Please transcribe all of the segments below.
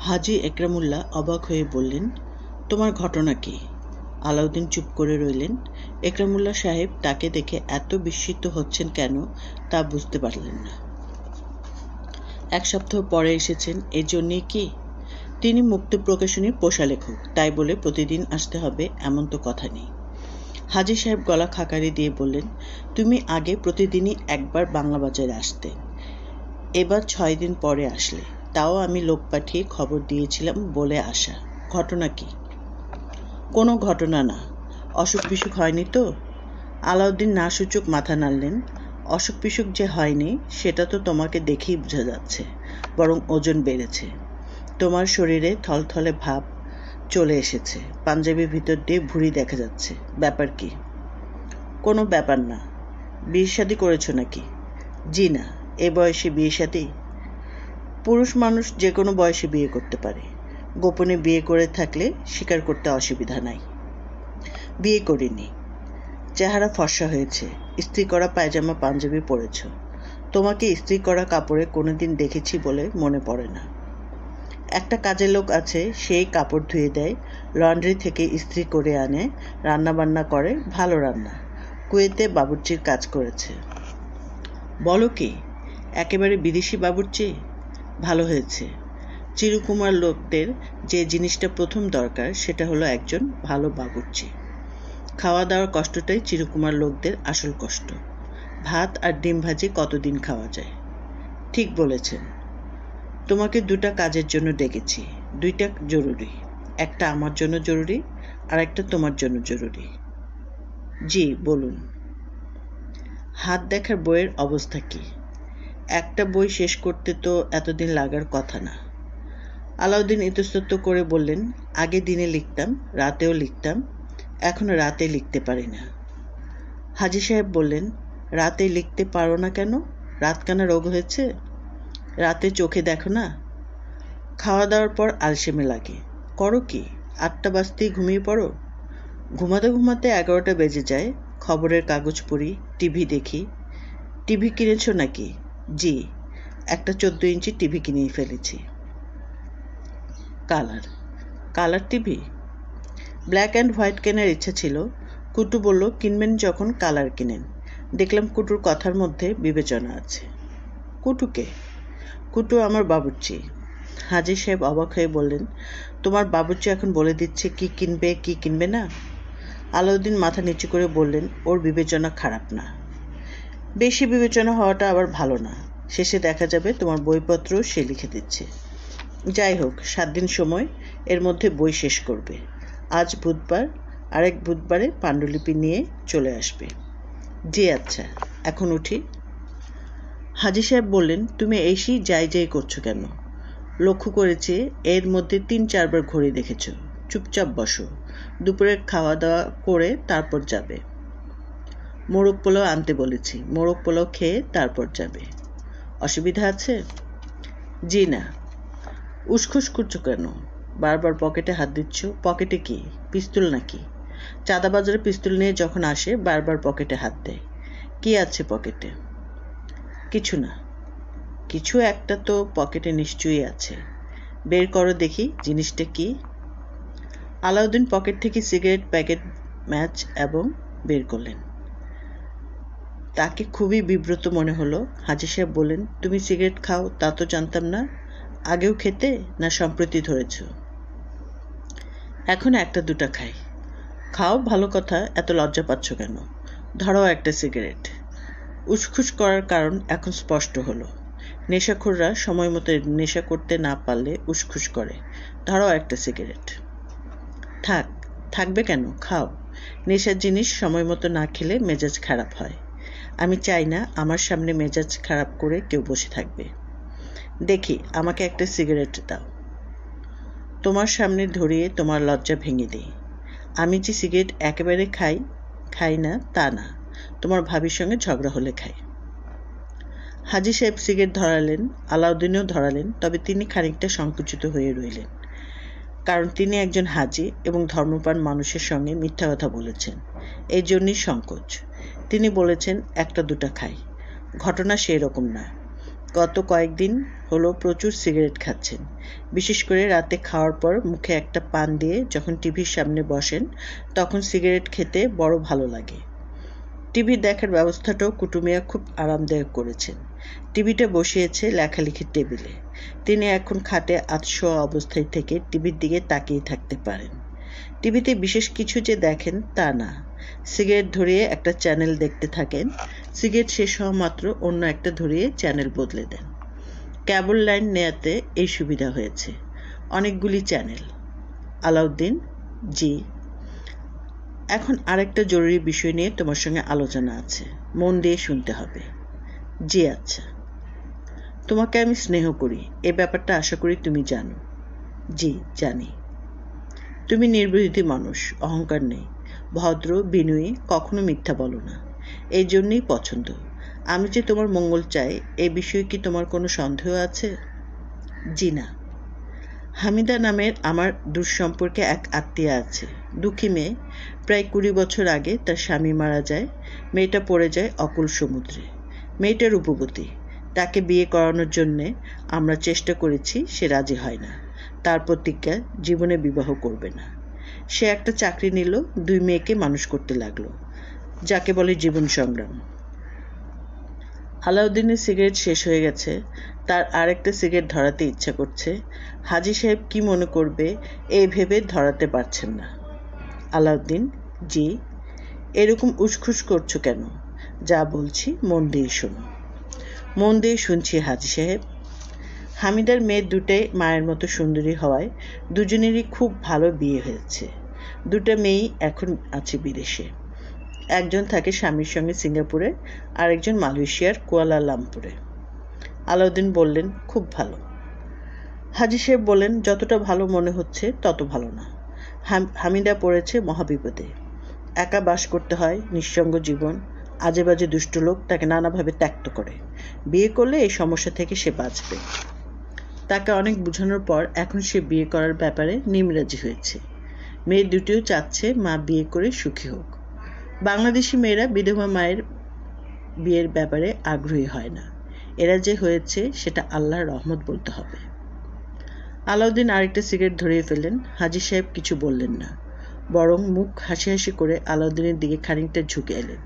হাজী একরামুল্লাহ অবাক হয়ে বললেন, তোমার ঘটনা কি? আলাউদ্দিন চুপ করে রইলেন। একরামুল্লাহ সাহেব তাকে দেখে এত বিস্মিত হচ্ছেন কেন তা বুঝতে পারলেন না। এক সপ্তাহ পরে এসেছেন এর জন্যই কি? তিনি মুক্ত প্রকাশনীর পোষা লেখক, তাই বলে প্রতিদিন আসতে হবে এমন তো কথা নেই। হাজী সাহেব গলা খাকারি দিয়ে বললেন, তুমি আগে প্রতিদিনই একবার বাংলা বাজারে আসতে, এবার 6 দিন পরে আসলে, তাও আমি লোক পাঠিয়ে খবর দিয়েছিলাম বলে আসা। ঘটনা কি? কোনো ঘটনা না। অসুখ বিসুখ হয়নি তো? আলাউদ্দিন না সূচক মাথা নাড়লেন। অসুখ বিসুখ যে হয়নি সেটা তো তোমাকে দেখেই বোঝা যাচ্ছে, বরং ওজন বেড়েছে। তোমার শরীরে থলথলে ভাব চলে এসেছে, পাঞ্জাবির ভিতর দিয়ে ভুঁড়ি দেখা যাচ্ছে। ব্যাপার কি? কোনো ব্যাপার না। বিয়ে শাদী করেছো নাকি? জি না। এ বয়সে বিয়ে শাদী? পুরুষ মানুষ যে কোনো বয়সে বিয়ে করতে পারে। গোপনে বিয়ে করে থাকলে স্বীকার করতে অসুবিধা নাই। বিয়ে করিনি। চেহারা ফর্সা হয়েছে, ইস্ত্রি করা পায়জামা পাঞ্জাবি পরেছ। তোমাকে ইস্ত্রি করা কাপড়ে কোনোদিন দেখেছি বলে মনে পড়ে না। একটা কাজের লোক আছে, সেই কাপড় ধুয়ে দেয়, লন্ড্রি থেকে ইস্ত্রি করে আনে, রান্না বান্না করে, ভালো রান্না। কুয়েতে বাবুর্চির কাজ করেছে। বলো কি, একেবারে বিদেশি বাবুর্চি? ভালো হয়েছে। চিরকুমার লোকদের যে জিনিসটা প্রথম দরকার সেটা হলো একজন ভালো বাবুর্চি। খাওয়া দাওয়ার কষ্টটাই চিরকুমার লোকদের আসল কষ্ট। ভাত আর ডিম ভাজি কতদিন খাওয়া যায়? ঠিক বলেছেন। তোমাকে 2টা কাজের জন্য ডেকেছি। 2টা জরুরি। একটা আমার জন্য জরুরি, আর একটা তোমার জন্য জরুরি। জি বলুন। হাত দেখার বইয়ের অবস্থা কি? একটা বই শেষ করতে তো এতদিন লাগার কথা না। আলাউদ্দিন ইতস্তত করে বললেন, আগে দিনে লিখতাম, রাতেও লিখতাম, এখন রাতে লিখতে পারি না। হাজী সাহেব বললেন, রাতে লিখতে পারো না কেন? রাতকানা রোগ হয়েছে? রাতে চোখে দেখো না? খাওয়া দাওয়ার পর আলসেমে লাগে। করো কি? 8টা বাজতেই ঘুমিয়ে পড়ো? ঘুমাতে ঘুমাতে 11টা বেজে যায়। খবরের কাগজ পড়ি, টিভি দেখি। টিভি কিনেছো নাকি? জি, একটা 14 ইঞ্চি টিভি কিনে ফেলেছি। Colour TV? Black and white কেনার ইচ্ছা ছিল। কুটু বলল, কিনবেন যখন কালার কিনেন। দেখলাম কুটুর কথার মধ্যে বিবেচনা আছে। কুটুকে? কুটু আমার বাবুর্চি। হাজী সাহেব অবাক হয়ে বললেন, তোমার বাবুর্চি এখন বলে দিচ্ছে কি কিনবে কি কিনবে না? আলাউদ্দিন মাথা নিচু করে বললেন, ওর বিবেচনা খারাপ না। বেশি বিবেচনা হওয়াটা আবার ভালো না। শেষে দেখা যাবে তোমার বইপত্র সে লিখে দিচ্ছে। যাই হোক, 7 দিন সময়, এর মধ্যে বই শেষ করবে। আজ বুধবার, আরেক বুধবারে পাণ্ডুলিপি নিয়ে চলে আসবে। জি আচ্ছা, এখন উঠি। হাজী সাহেব বললেন, তুমি এসেই যাই করছো কেন? লক্ষ্য করেছি এর মধ্যে 3-4 বার ঘড়ি দেখেছ। চুপচাপ বসো, দুপুরের খাওয়া দাওয়া করে তারপর যাবে। মোরগ পোলাও আনতে বলেছি, মোরগ পোলাও খেয়ে তারপর যাবে। অসুবিধা আছে? জি না। উসখুস করছো কেন? বারবার পকেটে হাত দিচ্ছ। পকেটে কি, পিস্তল নাকি? চাঁদাবাজারে পিস্তল নিয়ে যখন আসে বারবার পকেটে হাত দেয়। কি আছে পকেটে? কিছু না। কিছু একটা তো পকেটে নিশ্চয়ই আছে। বের করো দেখি, জিনিসটা কি? আলাউদ্দিন পকেট থেকে সিগারেট প্যাকেট, ম্যাচ এবং বের করলেন। তাকে খুবই বিব্রত মনে হলো। হাজী সাহেব বললেন, তুমি সিগারেট খাও তা তো জানতাম না। আগেও খেতে, না সম্প্রতি ধরেছ? এখন 1-2টা খাই। খাও, ভালো কথা, এত লজ্জা পাচ্ছ কেন? ধরো একটা সিগারেট। উসখুস করার কারণ এখন স্পষ্ট হলো। নেশাখোররা সময় মতো নেশা করতে না পারলে উসখুস করে। ধরো একটা সিগারেট। থাকবে কেন? খাও। নেশার জিনিস সময় মতো না খেলে মেজাজ খারাপ হয়। আমি চাই না আমার সামনে মেজাজ খারাপ করে কেউ বসে থাকবে। দেখি, আমাকে একটা সিগারেট দাও। তোমার সামনে ধরিয়ে তোমার লজ্জা ভেঙে দিই। আমি যে সিগারেট একেবারে খাই না তা না, তোমার ভাবির সঙ্গে ঝগড়া হলে খাই। হাজী সাহেব সিগারেট ধরালেন, আলাউদ্দিনও ধরালেন, তবে তিনি খানিকটা সংকুচিত হয়ে রইলেন। কারণ তিনি একজন হাজী এবং ধর্মপ্রাণ মানুষের সঙ্গে মিথ্যা কথা বলেছেন, এই জন্যই সংকোচ। তিনি বলেছেন, 1-2টা খাই। ঘটনা সেই রকম না। গত কয়েকদিন হলো প্রচুর সিগারেট খাচ্ছেন। বিশেষ করে রাতে খাওয়ার পর মুখে একটা পান দিয়ে যখন টিভির সামনে বসেন তখন সিগারেট খেতে বড় ভালো লাগে। টিভি দেখার ব্যবস্থাটাও কুটুমিয়া খুব আরামদায়ক করেছেন। টিভিটা বসিয়েছে লেখালেখির টেবিলে। তিনি এখন খাটে আধশোয়া অবস্থায় থেকে টিভির দিকে তাকিয়ে থাকতে পারেন। টিভিতে বিশেষ কিছু যে দেখেন তা না, সিগারেট ধরিয়ে একটা চ্যানেল দেখতে থাকেন। সিগারেট শেষ হওয়া মাত্র অন্য একটা ধরিয়ে চ্যানেল বদলে দেন। কেবল লাইন নেয়াতে এই সুবিধা হয়েছে, অনেকগুলি চ্যানেল। আলাউদ্দিন: জি। এখন আরেকটা জরুরি বিষয় নিয়ে তোমার সঙ্গে আলোচনা আছে, মন দিয়ে শুনতে হবে। জি আচ্ছা। তোমাকে আমি স্নেহ করি, এ ব্যাপারটা আশা করি তুমি জানো। জি জানি। তুমি নির্বিরোধী মানুষ, অহংকার নেই, ভদ্র, বিনয়ী, কখনো মিথ্যা বলো না। এই জন্যই পছন্দ। আমি যে তোমার মঙ্গল চাই, এই বিষয়ে কি তোমার কোনো সন্দেহ আছে? জি না। হামিদা নামের আমার দূরসম্পর্কে এক আত্মীয়া আছে, দুঃখী মেয়ে। প্রায় 20 বছর আগে তার স্বামী মারা যায়। মেয়েটা পড়ে যায় অকুল সমুদ্রে। মেয়েটা রূপবতী। তাকে বিয়ে করানোর জন্যে আমরা চেষ্টা করেছি, সে রাজি হয় না। তার প্রতিজ্ঞা জীবনে বিবাহ করবে না। সে একটা চাকরি নিল, 2 মেয়েকে মানুষ করতে লাগলো, যাকে বলে জীবন সংগ্রাম। আলাউদ্দিনের সিগারেট শেষ হয়ে গেছে, তার আরেকটা সিগারেট ধরাতে ইচ্ছা করছে। হাজী সাহেব কি মনে করবে এই ভেবে ধরাতে পারছেন না। আলাউদ্দিন: জি। এরকম উসখুস করছো কেন? যা বলছি মন দিয়ে শোনো। মন দিয়ে শুনছি হাজী সাহেব। হামিদার মেয়ে দুটাই মায়ের মতো সুন্দরী হওয়ায় দুজনেরই খুব ভালো বিয়ে হয়েছে। 2টা মেয়েই এখন আছে বিদেশে। একজন থাকে স্বামীর সঙ্গে সিঙ্গাপুরে, আরেকজন মালয়েশিয়ার কুয়ালালামপুরে। আলাউদ্দিন বললেন, খুব ভালো। হাজী সাহেব বললেন, যতটা ভালো মনে হচ্ছে তত ভালো না। হামিদা পড়েছে মহাবিপদে। একা বাস করতে হয়, নিঃসঙ্গ জীবন। আজে বাজে দুষ্ট লোক তাকে নানাভাবে ত্যক্ত করে। বিয়ে করলে এই সমস্যা থেকে সে বাঁচবে। তাকে অনেক বোঝানোর পর এখন সে বিয়ে করার ব্যাপারে নিমরাজি হয়েছে। মেয়ে দুটিও চাচ্ছে মা বিয়ে করে সুখী হোক। বাংলাদেশি মেয়েরা বিধবা মায়ের বিয়ের ব্যাপারে আগ্রহী হয় না। এরা যে হয়েছে সেটা আল্লাহর রহমত বলতে হবে। আলাউদ্দিন আরেকটা সিগারেট ধরিয়ে ফেললেন। হাজী সাহেব কিছু বললেন না, বরং মুখ হাসি হাসি করে আলাউদ্দিনের দিকে খানিকটা ঝুঁকে এলেন।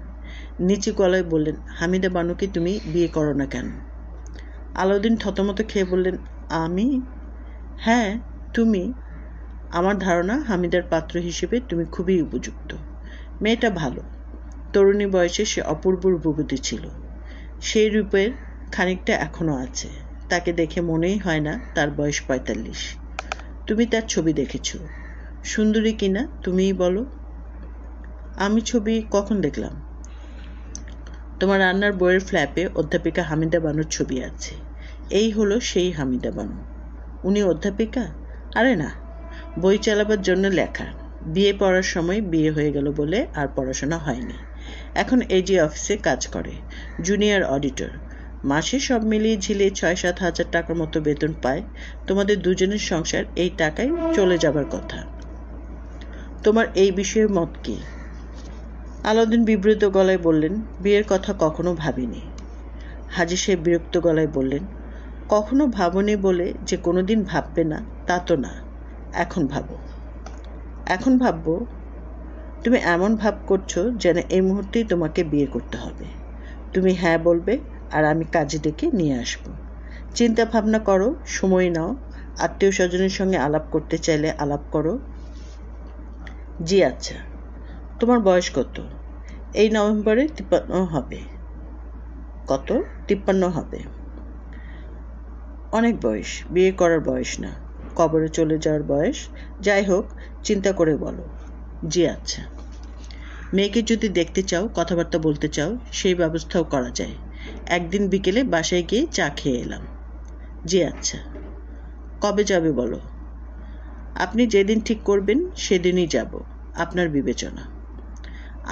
নিচু গলায় বললেন, হামিদা বানুকে তুমি বিয়ে করো না কেন? আলাউদ্দিন থতমত খেয়ে বললেন, আমি? হ্যাঁ তুমি। আমার ধারণা হামিদার পাত্র হিসেবে তুমি খুবই উপযুক্ত। মেয়েটা ভালো। তরুণী বয়সে সে অপূর্ব রূপবতী ছিল। সেই রূপের খানিকটা এখনো আছে। তাকে দেখে মনেই হয় না তার বয়স 45। তুমি তার ছবি দেখেছ, সুন্দরী কিনা তুমিই বলো। আমি ছবি কখন দেখলাম? তোমার রান্নার বইয়ের ফ্ল্যাপে অধ্যাপিকা হামিদা বানুর ছবি আছে। এই হলো সেই হামিদা বানু। উনি অধ্যাপিকা? আরে না, বই চালাবার জন্য লেখা। বিয়ে পড়ার সময় বিয়ে হয়ে গেল বলে আর পড়াশোনা হয়নি। এখন এজি অফিসে কাজ করে, জুনিয়র অডিটর। মাসে সব মিলিয়ে ঝিলিয়ে 6-7 হাজার টাকার মতো বেতন পায়। তোমাদের দুজনের সংসার এই টাকায় চলে যাবার কথা। তোমার এই বিষয়ে মত কি? আলাউদ্দিন বিব্রত গলায় বললেন, বিয়ের কথা কখনো ভাবিনি। হাজী সাহেব বিরক্ত গলায় বললেন, কখনো ভাবনি বলে যে কোনোদিন ভাববে না তা তো না। এখন ভাবো। এখন ভাববো? তুমি এমন ভাব করছো যেন এই মুহূর্তেই তোমাকে বিয়ে করতে হবে। তুমি হ্যাঁ বলবে আর আমি কাজে ডেকে নিয়ে আসব। চিন্তা ভাবনা করো, সময় নাও। আত্মীয় স্বজনের সঙ্গে আলাপ করতে চাইলে আলাপ করো। জি আচ্ছা। তোমার বয়স কত? এই নভেম্বরে 53 হবে। কত? 53 হবে। অনেক বয়স, বিয়ে করার বয়স না, কবরে চলে যাওয়ার বয়স। যাই হোক, চিন্তা করে বলো। জি আচ্ছা। মেয়েকে যদি দেখতে চাও, কথাবার্তা বলতে চাও, সেই ব্যবস্থাও করা যায়। একদিন বিকেলে বাসায় গিয়ে চা খেয়ে এলাম। জি আচ্ছা। কবে যাবে বলো? আপনি যেদিন ঠিক করবেন সেদিনই যাব, আপনার বিবেচনা।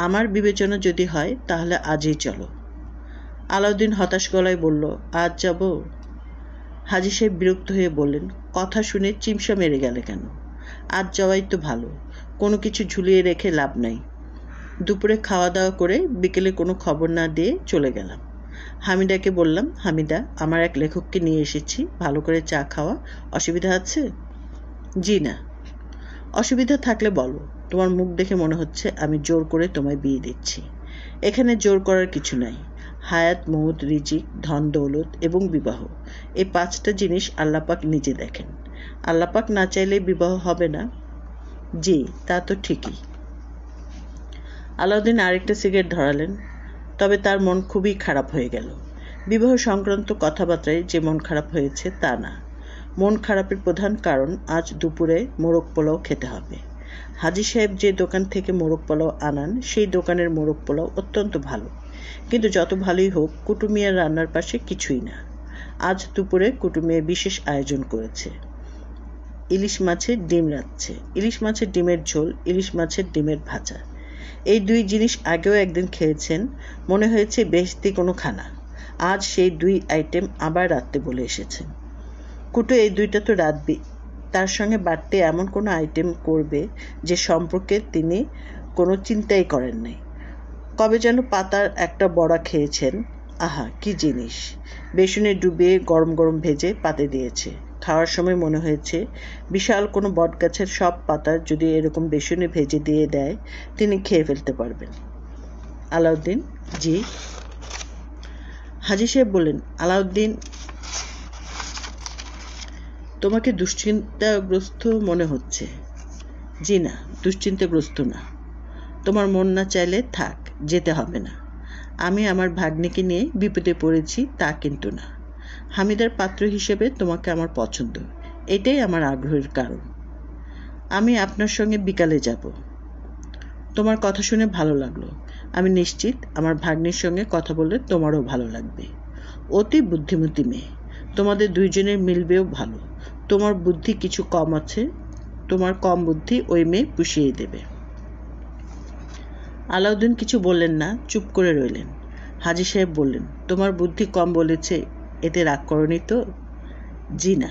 আমার বিবেচনা যদি হয় তাহলে আজই চলো। আলাউদ্দিন হতাশ গলায় বলল, আজ যাব? হাজী সাহেব বিরক্ত হয়ে বললেন, কথা শুনে চিমসা মেরে গেলে কেন? আজ যাওয়াই তো ভালো, কোনো কিছু ঝুলিয়ে রেখে লাভ নাই। দুপুরে খাওয়া দাওয়া করে বিকেলে কোনো খবর না দিয়ে চলে গেলাম। হামিদাকে বললাম, হামিদা, আমার এক লেখককে নিয়ে এসেছি, ভালো করে চা খাওয়া। অসুবিধা আছে? জি না। অসুবিধা থাকলে বলো। তোমার মুখ দেখে মনে হচ্ছে আমি জোর করে তোমায় বিয়ে দিচ্ছি। এখানে জোর করার কিছু নাই। হায়াত, মৌত, রিজিক, ধন দৌলত এবং বিবাহ, এই 5টা জিনিস আল্লাপাক নিজে দেখেন। আল্লাপাক না চাইলে বিবাহ হবে না। জি, তা তো ঠিকই। আলাউদ্দিন আরেকটা সিগারেট ধরালেন, তবে তার মন খুবই খারাপ হয়ে গেল। বিবাহ সংক্রান্ত কথাবার্তায় যে মন খারাপ হয়েছে তা না। মন খারাপের প্রধান কারণ আজ দুপুরে মোরগ পোলাও খেতে হবে। হাজী সাহেব যে দোকান থেকে মোরগ পোলাও আনান সেই দোকানের মোরগ পোলাও অত্যন্ত ভালো, কিন্তু যত ভালোই হোক কুটুমিয়ার রান্নার পাশে কিছুই না। আজ দুপুরে কুটুমিয়া বিশেষ আয়োজন করেছে। ইলিশ মাছের ডিম রাঁধছে, ইলিশ মাছের ডিমের ঝোল, ইলিশ মাছের ডিমের ভাজা। এই 2 জিনিস আগেও একদিন খেয়েছেন, মনে হয়েছে বেশতি কোনো খানা। আজ সেই 2 আইটেম আবার রাঁধতে বলে এসেছেন। কুটু এই 2টা তো রাঁধবে, তার সঙ্গে বাড়তে এমন কোনো আইটেম করবে যে সম্পর্কে তিনি কোনো চিন্তাই করেন নাই। কবে যেন পাতার একটা বড়া খেয়েছেন, আহা কি জিনিস! বেসনে ডুবিয়ে গরম গরম ভেজে পাতে দিয়েছে। খাওয়ার সময় মনে হয়েছে বিশাল কোনো বটগাছের সব পাতা যদি এরকম বেসনে ভেজে দিয়ে দেয় তিনি খেয়ে ফেলতে পারবেন। আলাউদ্দিন, জি? হাজী সাহেব বললেন, আলাউদ্দিন, তোমাকে দুশ্চিন্তাগ্রস্ত মনে হচ্ছে। জি না, দুশ্চিন্তাগ্রস্ত না। তোমার মন না চাইলে থাক, যেতে হবে না। আমি আমার ভাগ্নিকে নিয়ে বিপদে পড়েছি তা কিন্তু না। হামিদার পাত্র হিসেবে তোমাকে আমার পছন্দ, এটাই আমার আগ্রহের কারণ। আমি আপনার সঙ্গে বিকালে যাব। তোমার কথা শুনে ভালো লাগলো। আমি নিশ্চিত আমার ভাগ্নির সঙ্গে কথা বললে তোমারও ভালো লাগবে। অতি বুদ্ধিমতী মেয়ে, তোমাদের 2 জনের মিলবেও ভালো। তোমার বুদ্ধি কিছু কম আছে, তোমার কম বুদ্ধি ওই মেয়ে পুষিয়ে দেবে। আলাউদ্দিন কিছু বললেন না, চুপ করে রইলেন। হাজী সাহেব বললেন, তোমার বুদ্ধি কম বলেছে, এতে রাগ করনি তো? জি না।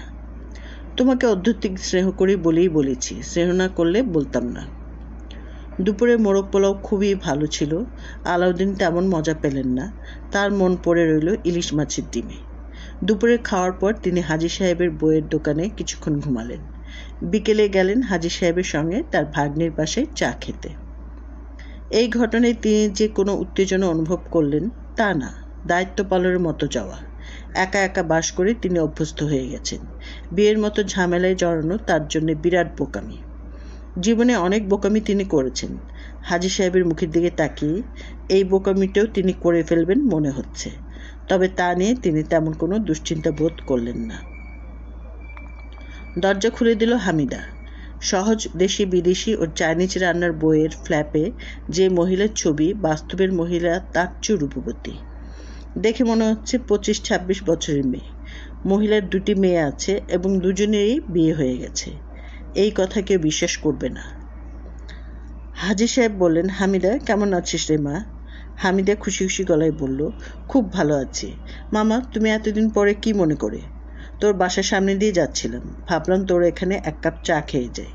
তোমাকে অত্যধিক স্নেহ করি বলেই বলেছি, স্নেহ না করলে বলতাম না। দুপুরে মোরগ পোলাও খুবই ভালো ছিল। আলাউদ্দিন তেমন মজা পেলেন না, তার মন পড়ে রইল ইলিশ মাছের ডিমে। দুপুরে খাওয়ার পর তিনি হাজী সাহেবের বইয়ের দোকানে কিছুক্ষণ ঘুমালেন। বিকেলে গেলেন হাজী সাহেবের সঙ্গে তার ভাগ্নির বাসায় চা খেতে। এই ঘটনায় তিনি যে কোনো উত্তেজনা অনুভব করলেন তা না, দায়িত্ব পালনের মতো যাওয়া। একা একা বাস করে তিনি অভ্যস্ত হয়ে গেছেন। বিয়ের মতো ঝামেলায় জড়ানো তার জন্য বিরাট বোকামি। জীবনে অনেক বোকামি তিনি করেছেন। হাজী সাহেবের মুখের দিকে তাকিয়ে এই বোকামিটাও তিনি করে ফেলবেন মনে হচ্ছে, তবে তা নিয়ে তিনি তেমন কোনো দুশ্চিন্তা বোধ করলেন না। দরজা খুলে দিল হামিদা। সহজ দেশি বিদেশি ও চাইনিজ রান্নার বইয়ের ফ্ল্যাপে যে মহিলার ছবি, বাস্তবের মহিলা তার চেয়ে রূপবতী। দেখে মনে হচ্ছে 25-26 বছরের মেয়ে। মহিলার 2টি মেয়ে আছে এবং দুজনেরই বিয়ে হয়ে গেছে। এই কথা কেউ বিশ্বাস করবে না। হাজী সাহেব বললেন, হামিদা, কেমন আছিস রে মা? হামিদা খুশি খুশি গলায় বলল, খুব ভালো আছি। মামা, তুমি এতদিন পরে কি মনে করে? তোর বাসার সামনে দিয়ে যাচ্ছিলাম, ভাবলাম তোর এখানে 1 কাপ চা খেয়ে যাই,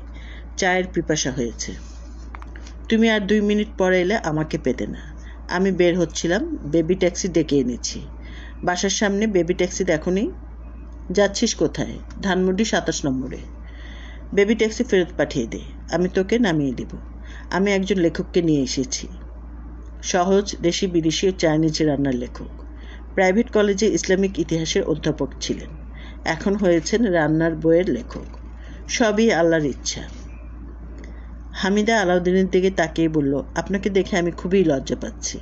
চায়ের পিপাসা হয়েছে। তুমি আর 2 মিনিট পরে এলে আমাকে পেতে না। আমি বের হচ্ছিলাম, বেবি ট্যাক্সি ডেকে এনেছি। বাসার সামনে বেবি ট্যাক্সি দেখোনি? যাচ্ছিস কোথায়? ধানমন্ডি 27 নম্বরে। বেবি ট্যাক্সি ফেরত পাঠিয়ে দে, আমি তোকে নামিয়ে দেব। আমি একজন লেখককে নিয়ে এসেছি, সহজ দেশি বিদেশি ও চাইনিজ রান্নার লেখক। প্রাইভেট কলেজে ইসলামিক ইতিহাসের অধ্যাপক ছিলেন, এখন হয়েছেন রান্নার বইয়ের লেখক। সবই আল্লাহর ইচ্ছা। হামিদা আলাউদ্দিনের দিকে তাকিয়ে বলল, আপনাকে দেখে আমি খুবই লজ্জা পাচ্ছি।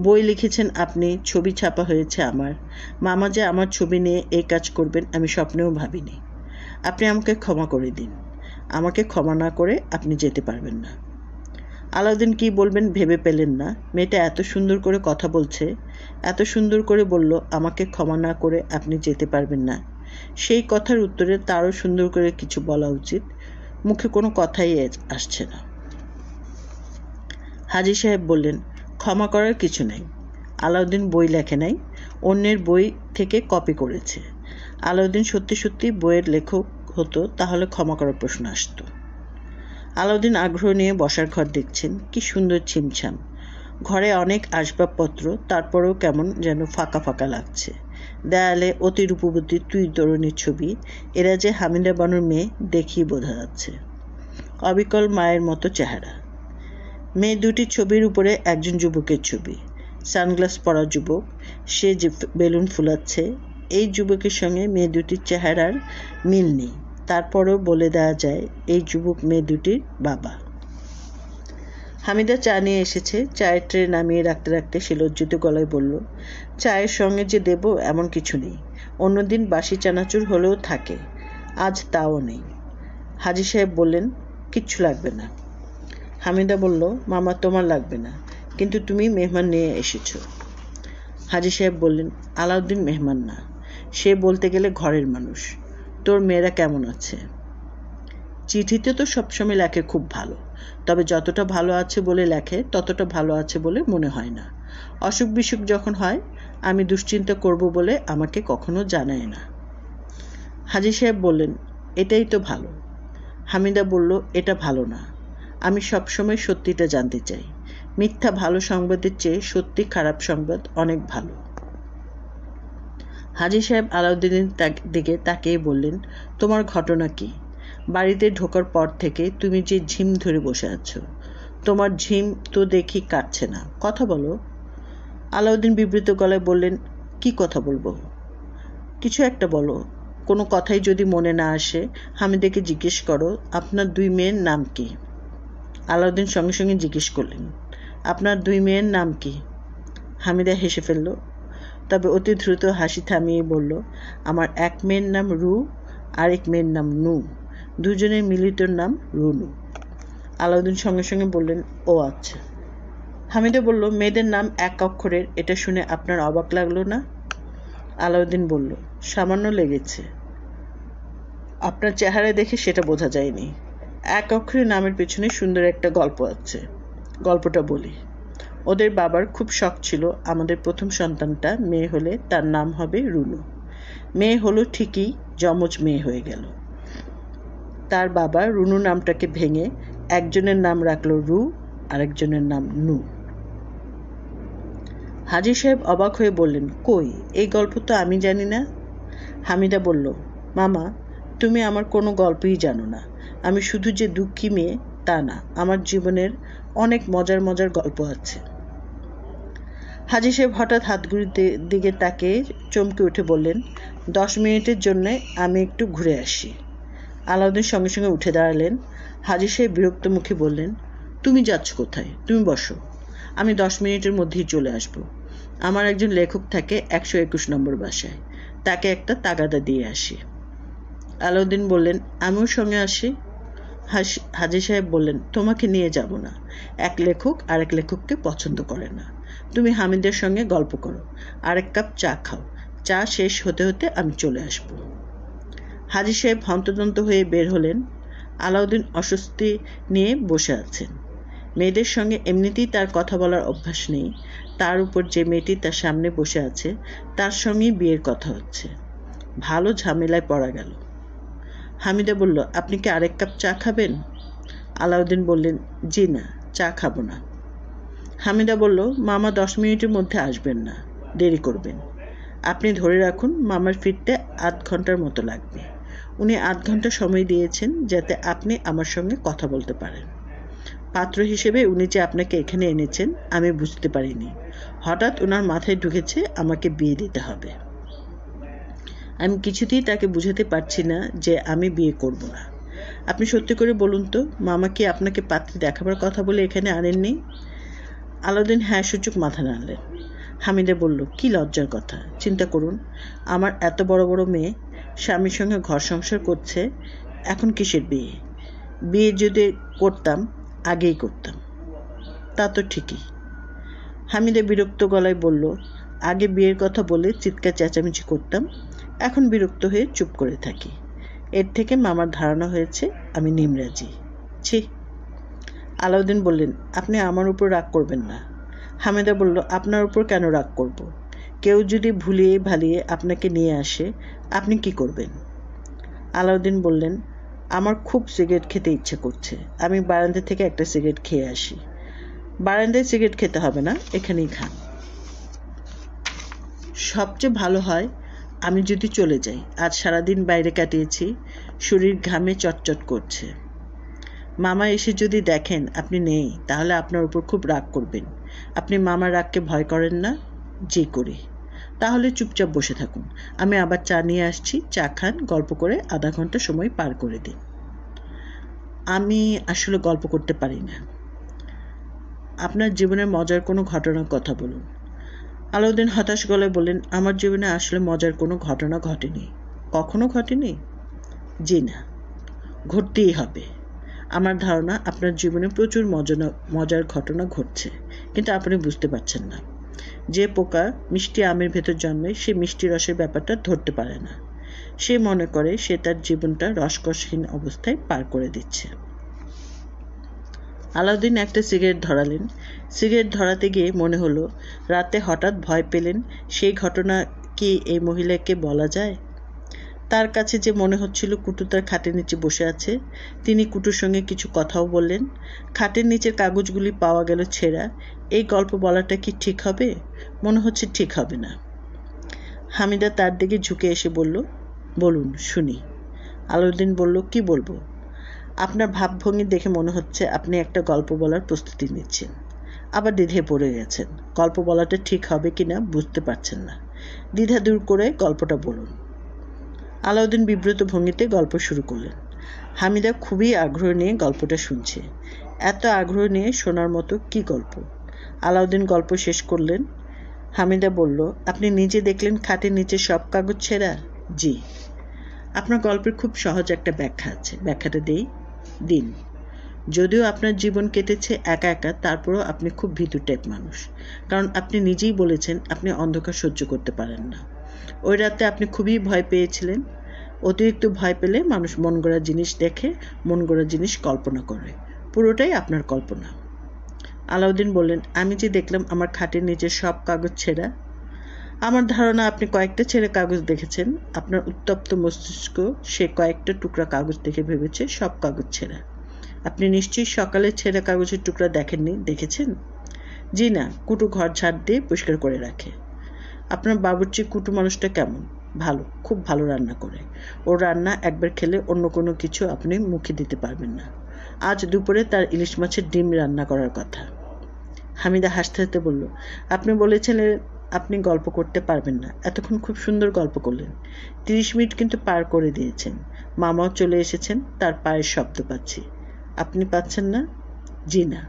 বই লিখেছেন আপনি, ছবি ছাপা হয়েছে আমার। মামা যে আমার ছবি নিয়ে এই কাজ করবেন আমি স্বপ্নেও ভাবিনি। আপনি আমাকে ক্ষমা করে দিন। আমাকে ক্ষমা না করে আপনি যেতে পারবেন না। আলাউদ্দিন কি বলবেন ভেবে পেলেন না। মেয়েটা এত সুন্দর করে কথা বলছে, এত সুন্দর করে বলল আমাকে ক্ষমা না করে আপনি যেতে পারবেন না। সেই কথার উত্তরে তারও সুন্দর করে কিছু বলা উচিত, মুখে কোনো কথাই আসছে না। হাজী সাহেব বললেন, ক্ষমা করার কিছু নাই। আলাউদ্দিন বই লেখে নাই, অন্যের বই থেকে কপি করেছে। আলাউদ্দিন সত্যি সত্যি বইয়ের লেখক হতো তাহলে ক্ষমা করার প্রশ্ন আসতো। আলাউদ্দিন আগ্রহ নিয়ে বসার ঘর দেখছেন, কি সুন্দর ছিমছাম। ঘরে অনেক আসবাবপত্র, তারপরেও কেমন যেন ফাঁকা ফাঁকা লাগছে। দেয়ালে অতি রূপবতী তুই তরুণীর ছবি, এরা যে হামিদা বানুর মেয়ে দেখেই বোঝা যাচ্ছে। অবিকল মায়ের মতো চেহারা। মেয়ে দুটির ছবির উপরে একজন যুবকের ছবি, সানগ্লাস পরা যুবক, সে যে বেলুন ফুলাচ্ছে। এই যুবকের সঙ্গে মেয়ে দুটির চেহারার মিল নেই, তারপরেও বলে দেওয়া যায় এই যুবক মেয়ে দুটির বাবা। হামিদা চা নিয়ে এসেছে। চায়ের ট্রে নামিয়ে রাখতে রাখতে সে লজ্জিত গলায় বলল, চায়ের সঙ্গে যে দেব এমন কিছু নেই। অন্যদিন বাসি চানাচুর হলেও থাকে, আজ তাও নেই। হাজি সাহেব বললেন, কিচ্ছু লাগবে না। হামিদা বলল, মামা তোমার লাগবে না, কিন্তু তুমি মেহমান নিয়ে এসেছ। হাজি সাহেব বললেন, আলাউদ্দিন মেহমান না, সে বলতে গেলে ঘরের মানুষ। তোর মেয়েরা কেমন আছে? চিঠিতে তো সবসময় লেখে খুব ভালো, তবে যতটা ভালো আছে বলে লেখে ততটা ভালো আছে বলে মনে হয় না। অসুখ বিসুখ যখন হয় আমি দুশ্চিন্তা করব বলে আমাকে কখনো জানায় না। হাজি সাহেব বললেন, এটাই তো ভালো। হামিদা বলল, এটা ভালো না, আমি সবসময় সত্যিটা জানতে চাই। মিথ্যা ভালো সংবাদের চেয়ে সত্যি খারাপ সংবাদ অনেক ভালো। হাজি সাহেব আলাউদ্দিনের দিকে তাকিয়ে বললেন, তোমার ঘটনা কি? বাড়িতে ঢোকার পর থেকে তুমি যে ঝিম ধরে বসে আছো, তোমার ঝিম তো দেখি কাটছে না, কথা বলো। আলাউদ্দিন বিবৃত গলায় বললেন, কি কথা বলবো? কিছু একটা বলো। কোনো কথাই যদি মনে না আসে হামিদাকে জিজ্ঞেস করো, আপনার দুই মেয়ের নাম কি? আলাউদ্দিন সঙ্গে সঙ্গে জিজ্ঞেস করলেন, আপনার দুই মেয়ের নাম কি? হামিদা হেসে ফেলল, তবে অতি দ্রুত হাসি থামিয়ে বলল, আমার এক মেয়ের নাম রু, আরেক মেয়ের নাম নু, দুজনের মিলিত নাম রুনু। আলাউদ্দিন সঙ্গে সঙ্গে বললেন, ও আচ্ছা। হামিদা বলল, মেয়েদের নাম এক অক্ষরের, এটা শুনে আপনার অবাক লাগলো না? আলাউদ্দিন বলল, সামান্য লেগেছে। আপনার চেহারা দেখে সেটা বোঝা যায়নি। এক অক্ষরের নামের পেছনে সুন্দর একটা গল্প আছে, গল্পটা বলি। ওদের বাবার খুব শখ ছিল আমাদের প্রথম সন্তানটা মেয়ে হলে তার নাম হবে রুনু। মেয়ে হলো ঠিকই, যমজ মেয়ে হয়ে গেল। তার বাবা রুনু নামটাকে ভেঙে একজনের নাম রাখলো রু, আরেকজনের নাম নু। হাজি সাহেব অবাক হয়ে বললেন, কই, এই গল্প তো আমি জানি না। হামিদা বলল, মামা তুমি আমার কোনো গল্পই জানো না। আমি শুধু যে দুঃখী মেয়ে তা না, আমার জীবনের অনেক মজার মজার গল্প আছে। হাজি সাহেব হঠাৎ হাতঘড়ির দিকে তাকিয়ে চমকে উঠে বললেন, 10 মিনিটের জন্যে আমি একটু ঘুরে আসি। আলাউদ্দিন সঙ্গে সঙ্গে উঠে দাঁড়ালেন। হাজি সাহেব বিরক্ত মুখে বললেন, তুমি যাচ্ছ কোথায়? তুমি বসো, আমি 10 মিনিটের মধ্যেই চলে আসব। আমার একজন লেখক থাকে 121 নম্বর বাসায়, তাকে একটা তাগাদা দিয়ে আসি। আলাউদ্দিন বললেন, আমিও সঙ্গে আসি। হাজি সাহেব বললেন, তোমাকে নিয়ে যাব না, এক লেখক আরেক লেখককে পছন্দ করে না। তুমি হামিদের সঙ্গে গল্প করো, আরেক কাপ চা খাও, চা শেষ হতে হতে আমি চলে আসব। হাজি সাহেব হন্তদন্ত হয়ে বের হলেন। আলাউদ্দিন অস্বস্তি নিয়ে বসে আছেন। মেয়েদের সঙ্গে এমনিতেই তার কথা বলার অভ্যাস নেই, তার উপর যে মেয়েটি তার সামনে বসে আছে তার সঙ্গেই বিয়ের কথা হচ্ছে। ভালো ঝামেলায় পড়া গেল। হামিদা বলল, আপনি কি আরেক কাপ চা খাবেন? আলাউদ্দিন বললেন, জি না, চা খাবো না। হামিদা বলল, মামা 10 মিনিটের মধ্যে আসবেন না, দেরি করবেন। আপনি ধরে রাখুন মামার ফিরতে 8 ঘন্টার মতো লাগবে। উনি 8 ঘন্টা সময় দিয়েছেন যাতে আপনি আমার সঙ্গে কথা বলতে পারেন। পাত্র হিসেবে উনি যে আপনাকে এখানে এনেছেন আমি বুঝতে পারিনি। হঠাৎ ওনার মাথায় ঢুকেছে আমাকে বিয়ে দিতে হবে। আমি কিছুতেই তাকে বুঝাতে পারছি না যে আমি বিয়ে করব না। আপনি সত্যি করে বলুন তো, মামা কি আপনাকে পাত্রী দেখাবার কথা বলে এখানে আনেননি? আলাউদ্দিন হ্যাঁ সূচক মাথা নাড়লেন। হামিদা বলল, কি লজ্জার কথা। চিন্তা করুন, আমার এত বড় বড় মেয়ে স্বামীর সঙ্গে ঘর সংসার করছে, এখন কিসের বিয়ে? বিয়ে যদি করতাম আগেই করতাম। তা তো ঠিকই। হামিদা বিরক্ত গলায় বলল, আগে বিয়ের কথা বলে চিৎকার চেঁচামেচি করতাম, এখন বিরক্ত হয়ে চুপ করে থাকি। এর থেকে মামার ধারণা হয়েছে আমি নিমরাজি। ছি। আলাউদ্দিন বললেন, আপনি আমার উপর রাগ করবেন না। হামিদা বলল, আপনার উপর কেন রাগ করব? কেউ যদি ভুলিয়ে ভালিয়ে আপনাকে নিয়ে আসে আপনি কি করবেন? আলাউদ্দিন বললেন, আমার খুব সিগারেট খেতে ইচ্ছে করছে, আমি বারান্দা থেকে একটা সিগারেট খেয়ে আসি। বারান্দায় সিগারেট খেতে হবে না, এখানেই খান। সবচেয়ে ভালো হয় আমি যদি চলে যাই। আজ সারাদিন বাইরে কাটিয়েছি, শরীর ঘামে চটচট করছে। মামা এসে যদি দেখেন আপনি নেই, তাহলে আপনার উপর খুব রাগ করবেন। আপনি মামার রাগকে ভয় করেন না? জি করি। তাহলে চুপচাপ বসে থাকুন, আমি আবার চা নিয়ে আসছি, চা খান, গল্প করে আধা ঘন্টা সময় পার করে দিন। আমি আসলে গল্প করতে পারি না। আপনার জীবনের মজার কোনো ঘটনার কথা বলুন। আলাউদ্দিন হতাশ গলায় বললেন, আমার জীবনে আসলে মজার কোনো ঘটনা ঘটেনি। কখনো ঘটেনি? জি না, ঘটতেই হবে। আমার ধারণা আপনার জীবনে প্রচুর মজার ঘটনা ঘটছে, কিন্তু আপনি বুঝতে পারছেন না। যে পোকা মিষ্টি আমের ভেতর জন্মে, সে মিষ্টি রসের ব্যাপারটা ধরতে পারে না। সে মনে করে সে তার জীবনটা রসকসহীন অবস্থায় পার করে দিচ্ছে। আলাউদ্দিন একটা সিগারেট ধরালেন। সিগারেট ধরাতে গিয়ে মনে হলো রাতে হঠাৎ ভয় পেলেন, সেই ঘটনা কি এই মহিলাকে বলা যায়? তার কাছে যে মনে হচ্ছিল কুটু তার খাটের নিচে বসে আছে। তিনি কুটুর সঙ্গে কিছু কথাও বললেন। খাটের নিচের কাগজগুলি পাওয়া গেল ছেঁড়া। এই গল্প বলাটা কি ঠিক হবে? মনে হচ্ছে ঠিক হবে না। হামিদা তার দিকে ঝুঁকে এসে বলল, বলুন শুনি। আলাউদ্দিন বলল, কি বলবো? আপনার ভাবভঙ্গি দেখে মনে হচ্ছে আপনি একটা গল্প বলার প্রস্তুতি নিচ্ছেন, আবার দ্বিধায় পড়ে গেছেন। গল্প বলাটা ঠিক হবে কিনা বুঝতে পারছেন না। দ্বিধা দূর করে গল্পটা বলুন। আলাউদ্দিন বিব্রত ভঙ্গিতে গল্প শুরু করলেন। হামিদা খুবই আগ্রহ নিয়ে গল্পটা শুনছে। এত আগ্রহ নিয়ে শোনার মতো কি গল্প? আলাউদ্দিন গল্প শেষ করলেন। হামিদা বলল, আপনি নিজে দেখলেন খাটের নিচে সব কাগজ ছেঁড়া? জি। আপনার গল্পের খুব সহজ একটা ব্যাখ্যা আছে, ব্যাখ্যাটা দিন। যদিও আপনার জীবন কেটেছে একা একা, তারপরও আপনি খুব ভীতু টাইপ মানুষ। কারণ আপনি নিজেই বলেছেন আপনি অন্ধকার সহ্য করতে পারেন না। ওই রাতে আপনি খুবই ভয় পেয়েছিলেন। অতিরিক্ত ভয় পেলে মানুষ মন গড়া জিনিস দেখে, মন গড়া জিনিস কল্পনা করে। পুরোটাই আপনার কল্পনা। আলাউদ্দিন বললেন, আমি যে দেখলাম আমার খাটের নিচে সব কাগজ ছেঁড়া। আমার ধারণা আপনি কয়েকটা ছেঁড়া কাগজ দেখেছেন। আপনার উত্তপ্ত মস্তিষ্ক সে কয়েকটা টুকরা কাগজ দেখে ভেবেছে সব কাগজ ছেঁড়া। আপনি নিশ্চয়ই সকালে ছেঁড়া কাগজের টুকরা দেখেননি, দেখেছেন? জি না, কুটু ঘর ঝাড় দিয়ে পরিষ্কার করে রাখে। আপনার বাবুর্চি কুটু মানুষটা কেমন? ভালো, খুব ভালো রান্না করে। ওর রান্না একবার খেলে অন্য কোনো কিছু আপনি মুখে দিতে পারবেন না। আজ দুপুরে তার ইলিশ মাছের ডিম রান্না করার কথা। হামিদা হাসতে হাসতে বলল, আপনি বলেছিলেন আপনি গল্প করতে পারবেন না। এতক্ষণ খুব সুন্দর গল্প করলেন। 30 মিনিট কিন্তু পার করে দিয়েছেন। মামাও চলে এসেছেন, তার পায়ের শব্দ পাচ্ছি। আপনি পাচ্ছেন না? জি না।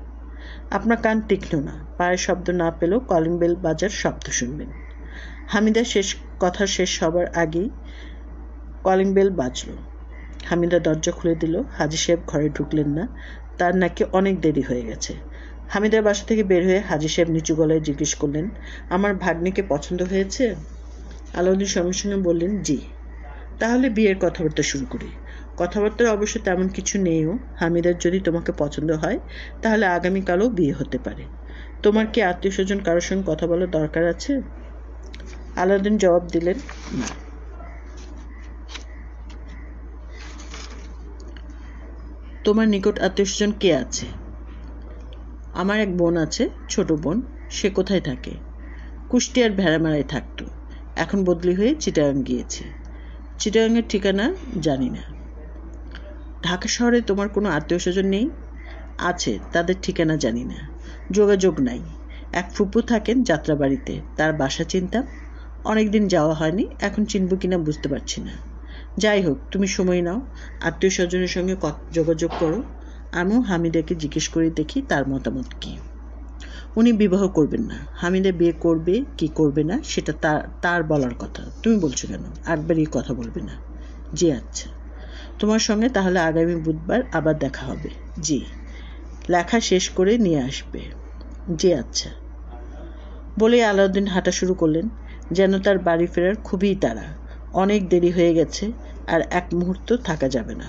আপনার কান তীক্ষ্ণ না, পায়ের শব্দ না পেলেও কলিং বেল বাজার শব্দ শুনবেন। হামিদা কথা শেষ হবার আগেই কলিং বেল বাজল। হামিদা দরজা খুলে দিল। হাজি সাহেব ঘরে ঢুকলেন না, তার নাকি অনেক দেরি হয়ে গেছে। হামিদার বাসা থেকে বের হয়ে হাজি সাহেব নিচু গলায় জিজ্ঞেস করলেন, আমার ভাগ্নিকে পছন্দ হয়েছে? আলাউদ্দিন সঙ্গে সঙ্গে বললেন, জি। তাহলে বিয়ের কথাবার্তা শুরু করি। কথাবার্তার অবশ্য তেমন কিছু নেইও। হামিদার যদি তোমাকে পছন্দ হয়, তাহলে আগামীকালও বিয়ে হতে পারে। তোমার কি আত্মীয় স্বজন কারোর সঙ্গে কথা বলার দরকার আছে? আলাউদ্দিন জবাব দিলেন, না। তোমার নিকট আত্মীয় স্বজন কে আছে? আমার এক বোন আছে, ছোট বোন। সে কোথায় থাকে? কুষ্টিয়ার ভেড়ামারায় থাকতো, এখন বদলি হয়ে চিটাগাং গিয়েছে। চিটাগাংয়ের ঠিকানা জানি না। ঢাকা শহরে তোমার কোনো আত্মীয় স্বজন নেই? আছে, তাদের ঠিকানা জানি না, যোগাযোগ নাই। এক ফুপু থাকেন যাত্রাবাড়িতে, তার বাসা চিনতাম। অনেকদিন যাওয়া হয়নি, এখন চিনব কিনা বুঝতে পারছি না। যাই হোক, তুমি সময় নাও, আত্মীয় স্বজনের সঙ্গে যোগাযোগ করো। আমিও হামিদাকে জিজ্ঞেস করে দেখি তার মতামত কি। উনি বিবাহ করবেন না। হামিদা বিয়ে করবে কি করবে না সেটা তার বলার কথা। তুমি বলছো কেন? একবারই কথা বলবে না? জি আচ্ছা। তোমার সঙ্গে তাহলে আগামী বুধবার আবার দেখা হবে। জি। লেখা শেষ করে নিয়ে আসবে। জি আচ্ছা। বলে আলাউদ্দিন হাঁটা শুরু করলেন, যেন তার বাড়ি ফেরার খুবই তাড়া। অনেক দেরি হয়ে গেছে, আর এক মুহূর্ত থাকা যাবে না।